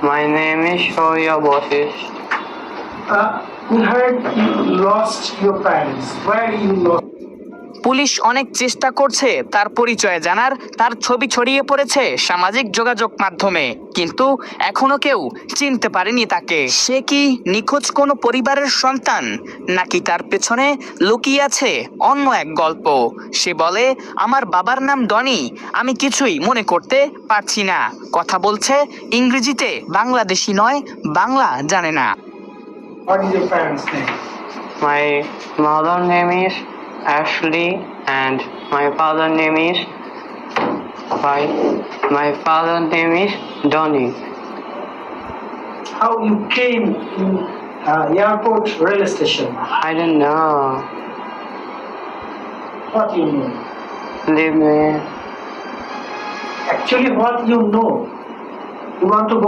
My name is Shoya Bossis. We heard you lost your parents. Where you lost? Police অনেক চেষ্টা করছে তার পরিচয় জানার, তার ছবি ছড়িয়ে পড়েছে সামাজিক যোগাযোগ মাধ্যমে, কিন্তু এখনো কেউ চিনতে পারেনি তাকে। সে কি নিখোঁজ কোনো পরিবারের সন্তান, নাকি তার পেছনে লুকিয়ে আছে অন্য এক গল্প? সে বলে, আমার বাবার নাম ডনি, আমি কিছুই মনে করতে পারছি না। কথা বলছে ইংরেজিতে, বাংলাদেশি নয়, বাংলা জানে না। What is your parents' name? My mother name is Ashley and my father name is Donny. How you came to airport rail station? I don't know. What you know? Leave me. Actually, what you know? You want to go